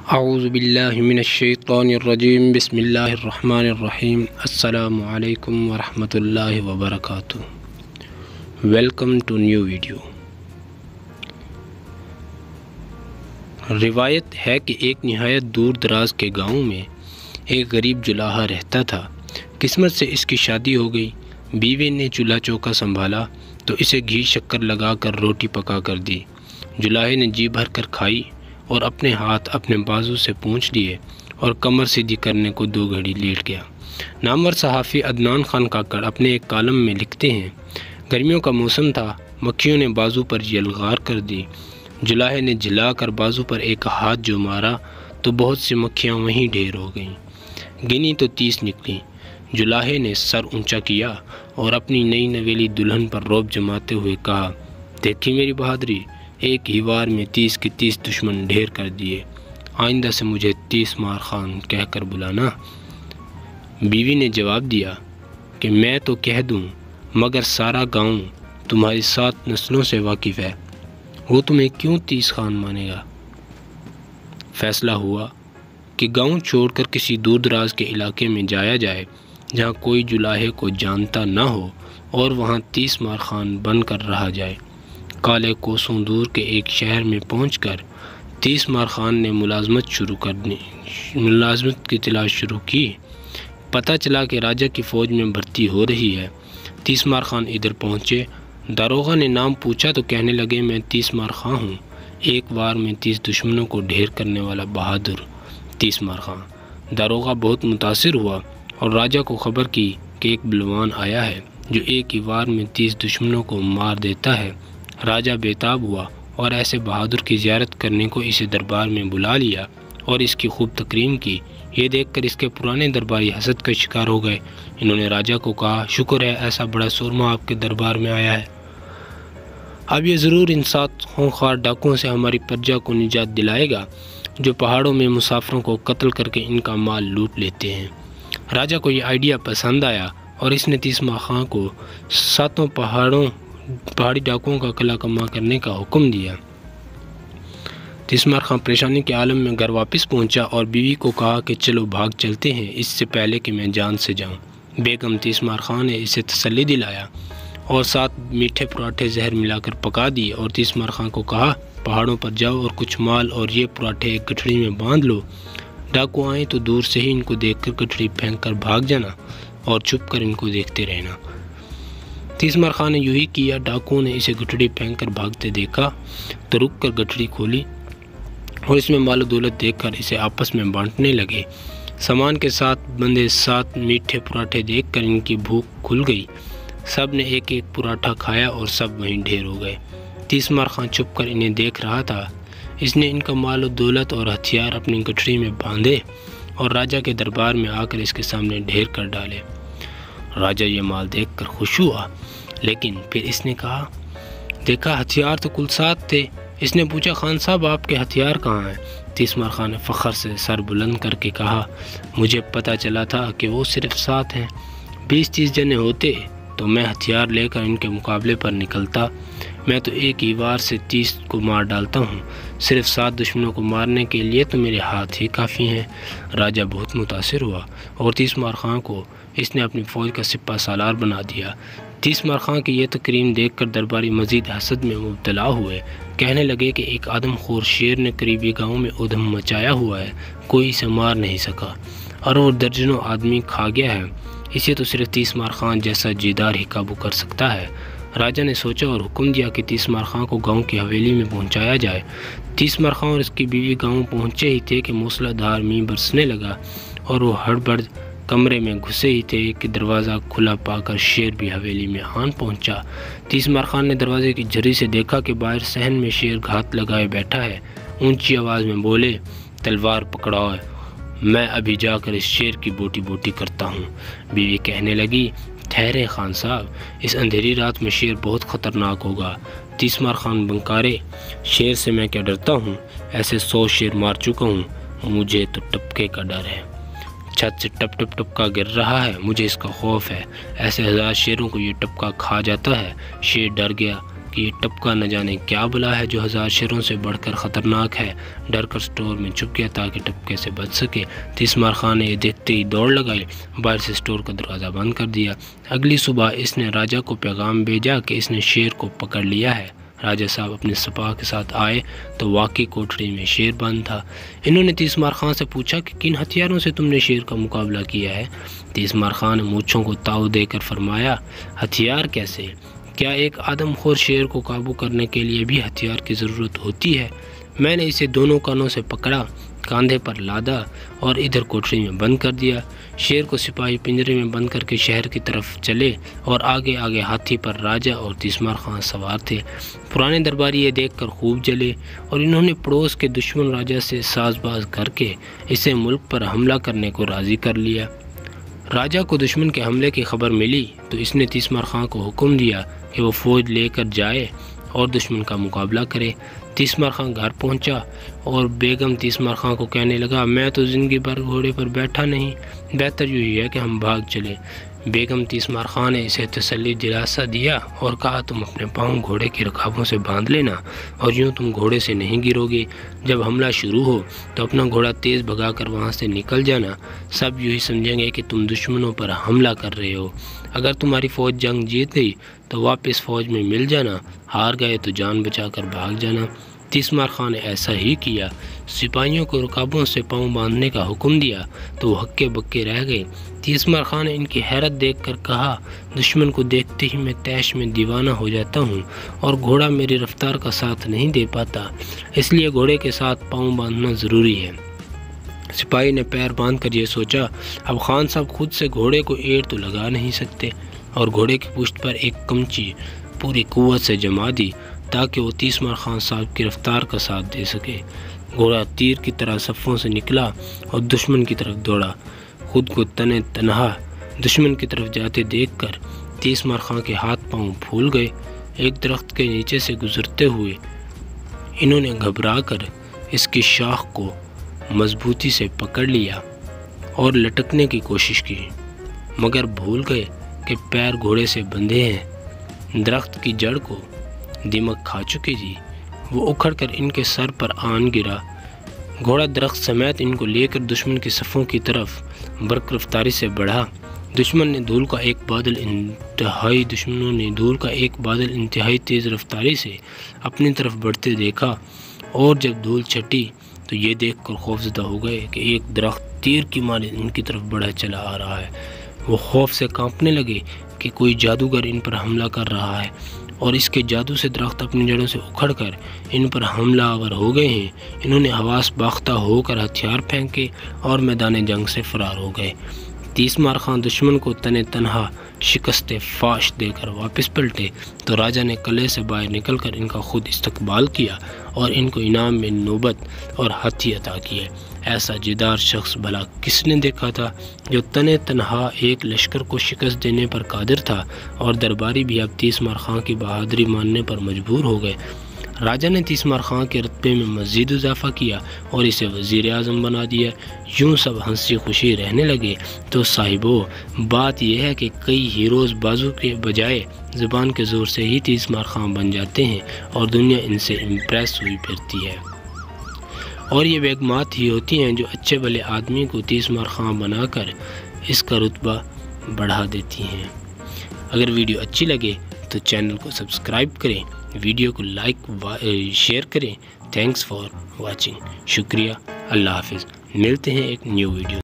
اعوذ باللہ من الشیطان الرجیم بسم اللہ الرحمن الرحیم السلام علیکم ورحمۃ اللہ وبرکاتہ۔ Welcome to new video. روایت ہے کہ ایک نہایت دور دراز کے گاؤں میں ایک غریب جلاحہ رہتا تھا۔ قسمت سے اس کی شادی ہو گئی۔ بیوی نے چولہا چوکا سنبھالا تو اسے گھی شکر لگا کر روٹی پکا کر دی۔ جلاحے نے جی بھر کر کھائی اور اپنے ہاتھ اپنے بازو سے پونچھ لیے اور کمر سیدھی کرنے کو 2 گھڑی لیٹ گیا۔ نامور صحافی عدنان خان کاکڑ اپنے ایک کالم میں لکھتے ہیں، گرمیوں کا موسم تھا، مکھیوں نے بازو پر یلغار کر دی۔ جلاحے نے جلا کر بازو پر ایک ہاتھ جو مارا تو بہت سی مکھیاں وہیں ڈھیر ہو گئیں۔ گنی تو 30 نکلیں۔ جلاحے نے سر اونچا کیا اور اپنی نئی نویلی دلہن پر رعب جماتے ہوئے کہا، دیکھی میری بہادری، ایک ہی وار میں 30 کے 30 دشمن ڈھیر کر دیے۔ آئندہ سے مجھے 30 مار خان کہہ کر بلانا۔ بیوی نے جواب دیا کہ میں تو کہہ دوں مگر سارا گاؤں تمہاری 7 نسلوں سے واقف ہے، وہ تمہیں کیوں 30 خان مانے گا؟ فیصلہ ہوا کہ گاؤں چھوڑ کر کسی دور دراز کے علاقے میں جایا جائے جہاں کوئی جلاحے کو جانتا نہ ہو اور وہاں 30 مار خان بن کر رہا جائے۔ کالے کوسوں دور کے ایک شہر میں پہنچ کر 30 مار خان نے ملازمت کی تلاش شروع کی۔ پتہ چلا کہ راجہ کی فوج میں بھرتی ہو رہی ہے۔ 30 مار خان ادھر پہنچے۔ داروغہ نے نام پوچھا تو کہنے لگے، میں 30 مار خان ہوں، ایک وار میں 30 دشمنوں کو ڈھیر کرنے والا بہادر 30 مار خان۔ داروغہ بہت متاثر ہوا اور راجہ کو خبر کی کہ ایک بلوان آیا ہے جو ایک ہی وار میں 30 دشمنوں کو مار دیتا ہے۔ راجہ بیتاب ہوا اور ایسے بہادر کی زیارت کرنے کو اسے دربار میں بلا لیا اور اس کی خوب تکریم کی۔ یہ دیکھ کر اس کے پرانے درباری حسد کا شکار ہو گئے۔ انہوں نے راجہ کو کہا، شکر ہے ایسا بڑا سورما آپ کے دربار میں آیا ہے، اب یہ ضرور ان 7 خونخوار ڈاکوؤں سے ہماری پرجا کو نجات دلائے گا جو پہاڑوں میں مسافروں کو قتل کر کے ان کا مال لوٹ لیتے ہیں۔ راجہ کو یہ آئیڈیا پسند آیا اور اس نے 30 مار خان کو 7 پہاڑی ڈاکوؤں کا قلعہ کما کرنے کا حکم دیا۔ 30 مار خان پریشانی کے عالم میں گھر واپس پہنچا اور بیوی کو کہا کہ چلو بھاگ چلتے ہیں اس سے پہلے کہ میں جان سے جاؤں۔ بیگم 30 مار خان نے اسے تسلی دلایا اور 7 میٹھے پراٹھے زہر ملا کر پکا دیے اور 30 مار خان کو کہا، پہاڑوں پر جاؤ اور کچھ مال اور یہ پراٹھے ایک گٹھڑی میں باندھ لو، ڈاکو آئیں تو دور سے ہی ان کو دیکھ کر گٹھڑی پھینک کر بھاگ جانا اور چھپ کر ان کو دیکھتے رہنا۔ 30 مار خان نے یوں ہی کیا۔ ڈاکوؤں نے اسے گٹھڑی پھینک کر بھاگتے دیکھا تو رک کر گٹھڑی کھولی اور اس میں مال و دولت دیکھ کر اسے آپس میں بانٹنے لگے۔ سامان کے ساتھ بندے 7 میٹھے پراٹھے دیکھ کر ان کی بھوک کھل گئی۔ سب نے ایک ایک پراٹھا کھایا اور سب وہیں ڈھیر ہو گئے۔ 30 مار خان چھپ کر انہیں دیکھ رہا تھا۔ اس نے ان کا مال و دولت اور ہتھیار اپنی گٹھڑی میں باندھے اور راجہ کے دربار میں آ کر اس کے سامنے ڈھیر کر ڈالے۔ راجہ یہ مال دیکھ کر خوش ہوا، لیکن پھر اس نے کہا، دیکھا ہتھیار تو کل 7 تھے۔ اس نے پوچھا، خان صاحب آپ کے ہتھیار کہاں ہیں؟ 30 مار خان نے فخر سے سر بلند کر کے کہا، مجھے پتہ چلا تھا کہ وہ صرف 7 ہیں، 20-30 جنے ہوتے تو میں ہتھیار لے کر ان کے مقابلے پر نکلتا، میں تو ایک ہی وار سے 30 کو مار ڈالتا ہوں، صرف 7 دشمنوں کو مارنے کے لیے تو میرے ہاتھ ہی کافی ہیں۔ راجہ بہت متاثر ہوا اور 30 مار خان کو اس نے اپنی فوج کا سپہ سالار بنا دیا۔ 30 مار خان کی یہ تکریم دیکھ کر درباری مزید حسد میں مبتلا ہوئے، کہنے لگے کہ ایک آدم خور شیر نے قریبی گاؤں میں ادھم مچایا ہوا ہے، کوئی اسے مار نہیں سکا اور وہ درجنوں آدمی کھا گیا ہے، اسے تو صرف 30 مار خان جیسا جیدار ہی قابو کر سکتا ہے۔ راجہ نے سوچا اور حکم دیا کہ 30 مار خان کو گاؤں کی حویلی میں پہنچایا جائے۔ 30 مار خان اور اس کی بیوی گاؤں پہنچے ہی تھے کہ موسلا دھار مینہ برسنے لگا اور وہ ہڑبڑ کمرے میں گھسے ہی تھے کہ دروازہ کھلا پا کر شیر بھی حویلی میں آن پہنچا۔ 30 مار خان نے دروازے کی جھری سے دیکھا کہ باہر صحن میں شیر گھات لگائے بیٹھا ہے۔ اونچی آواز میں بولے، تلوار پکڑاؤ، میں ابھی جا کر اس شیر کی بوٹی بوٹی کرتا ہوں۔ بیوی کہنے لگی، ٹھہرے خان صاحب، اس اندھیری رات میں شیر بہت خطرناک ہوگا۔ 30 مار خان بنکارے، شیر سے میں کیا ڈرتا ہوں، ایسے 100 شیر مار چکا ہوں، مجھے تو ٹپکے کا ڈر ہے، چھت سے ٹپ ٹپ ٹپکا گر رہا ہے، مجھے اس کا خوف ہے، ایسے 1000 شیروں کو یہ ٹپکا کھا جاتا ہے۔ شیر ڈر گیا کہ یہ ٹپکا نہ جانے کیا بلا ہے جو 1000 شیروں سے بڑھ کر خطرناک ہے۔ ڈر کر سٹور میں چھپ گیا تاکہ ٹپکے سے بچ سکے۔ تیسمار خان نے یہ دیکھتے ہی دوڑ لگائی، باہر سے سٹور کا دروازہ بند کر دیا۔ اگلی صبح اس نے راجہ کو پیغام بھیجا کہ اس نے شیر کو پکڑ لیا ہے۔ راجہ صاحب اپنے سپاہ کے ساتھ آئے تو واقعی کوٹڑی میں شیر بند تھا۔ انہوں نے تیسمار خان سے پوچھا کہ کن ہتھیاروں سے تم نے شیر کا مقابلہ کیا ہے؟ تیسمار خان نے مونچھوں کو تاؤ دے کر فرمایا، ہتھیار کیسے؟ کیا ایک آدم خور شیر کو قابو کرنے کے لیے بھی ہتھیار کی ضرورت ہوتی ہے؟ میں نے اسے دونوں کانوں سے پکڑا، کاندھے پر لادا اور ادھر کوٹری میں بند کر دیا۔ شیر کو سپاہی پنجرے میں بند کر کے شہر کی طرف چلے اور آگے آگے ہاتھی پر راجہ اور تیسمار خان سوار تھے۔ پرانے درباری یہ دیکھ کر خوب جلے اور انہوں نے پڑوس کے دشمن راجہ سے ساز باز کر کے اسے ملک پر حملہ کرنے کو راضی کر لیا۔ راجہ کو دشمن کے حملے کی خبر ملی تو اس نے تیسمار خان کو حکم دیا کہ وہ فوج لے کر جائے اور دشمن کا مقابلہ کرے۔ تیسمار خان گھر پہنچا اور بیگم تیسمار خان کو کہنے لگا، میں تو زندگی بھر گھوڑے پر بیٹھا نہیں، بہتر یہی ہے کہ ہم بھاگ چلیں۔ بیگم تیسمار خان نے اسے تسلی دلاسا دیا اور کہا، تم اپنے پاؤں گھوڑے کی رکابوں سے باندھ لینا اور یوں تم گھوڑے سے نہیں گرو گے۔ جب حملہ شروع ہو تو اپنا گھوڑا تیز بھگا کر وہاں سے نکل جانا، سب یوں ہی سمجھیں گے کہ تم دشمنوں پر حملہ کر رہے ہو۔ اگر تمہاری فوج جنگ جیت گئی تو واپس فوج میں مل جانا، ہار گئے تو جان بچا کر بھاگ جانا۔ تیسمار خان نے ایسا ہی کیا، سپاہیوں کو رکابوں سے پاؤں باندھنے کا حکم دیا تو وہ ہکے بکے رہ گئے۔ تیسمار خان نے ان کی حیرت دیکھ کر کہا، دشمن کو دیکھتے ہی میں تیش میں دیوانہ ہو جاتا ہوں اور گھوڑا میری رفتار کا ساتھ نہیں دے پاتا، اس لیے گھوڑے کے ساتھ پاؤں باندھنا ضروری ہے۔ سپاہی نے پیر باندھ کر یہ سوچا، اب خان صاحب خود سے گھوڑے کو ایڑ تو لگا نہیں سکتے، اور گھوڑے کی پشت پر ایک کمچی پوری قوت سے جما دی تاکہ وہ تیسمار خان صاحب کی رفتار کا ساتھ دے سکے۔ گھوڑا تیر کی طرح صفوں سے نکلا اور دشمن کی طرف دوڑا۔ خود کو تنے تنہا دشمن کی طرف جاتے دیکھ کر تیسمار خان کے ہاتھ پاؤں پھول گئے۔ ایک درخت کے نیچے سے گزرتے ہوئے انہوں نے گھبرا کر اس کی شاخ کو مضبوطی سے پکڑ لیا اور لٹکنے کی کوشش کی، مگر بھول گئے کہ پیر گھوڑے سے بندھے ہیں۔ درخت کی جڑ کو دمک کھا چکے تھی، وہ اکھڑ کر ان کے سر پر آن گرا۔ گھوڑا درخت سمیت ان کو لے کر دشمن کی صفوں کی طرف برق رفتاری سے بڑھا۔ دشمنوں نے دھول کا ایک بادل انتہائی تیز رفتاری سے اپنی طرف بڑھتے دیکھا، اور جب دھول چھٹی تو یہ دیکھ کر خوفزدہ ہو گئے کہ ایک درخت تیر کی مانند ان کی طرف بڑھا چلا آ رہا ہے۔ وہ خوف سے کانپنے لگے کہ کوئی جادوگر ان پر حملہ کر رہا ہے، اور اس کے جادو سے درخت اپنی جڑوں سے اکھڑ کر ان پر حملہ آور ہو گئے ہیں۔ انہوں نے حواس باختہ ہو کر ہتھیار پھینکے اور میدان جنگ سے فرار ہو گئے۔ تیسمار خان دشمن کو تنے تنہا شکست فاش دے کر واپس پلٹے تو راجہ نے قلعے سے باہر نکل کر ان کا خود استقبال کیا اور ان کو انعام میں نوبت اور ہاتھی عطا کیے۔ ایسا جدار شخص بھلا کس نے دیکھا تھا جو تنے تنہا ایک لشکر کو شکست دینے پر قادر تھا، اور درباری بھی اب تیسمار خان کی بہادری ماننے پر مجبور ہو گئے۔ راجہ نے تیسمار خان کے رتبے میں مزید اضافہ کیا اور اسے وزیر اعظم بنا دیا۔ یوں سب ہنسی خوشی رہنے لگے تو صاحبو، بات یہ ہے کہ کئی ہیروز بازو کے بجائے زبان کے زور سے ہی تیسمار خان بن جاتے ہیں، اور دنیا ان سے امپریس ہوئی پھرتی ہے، اور یہ بیگمات ہی ہوتی ہیں جو اچھے بھلے آدمی کو تیسمار خان بنا کر اس کا رتبہ بڑھا دیتی ہیں۔ اگر ویڈیو اچھی لگے تو چینل کو سبسکرائب کریں، ویڈیو کو لائک شیئر کریں۔ تھینکس فار واچنگ، شکریہ، اللہ حافظ، ملتے ہیں ایک نیو ویڈیو۔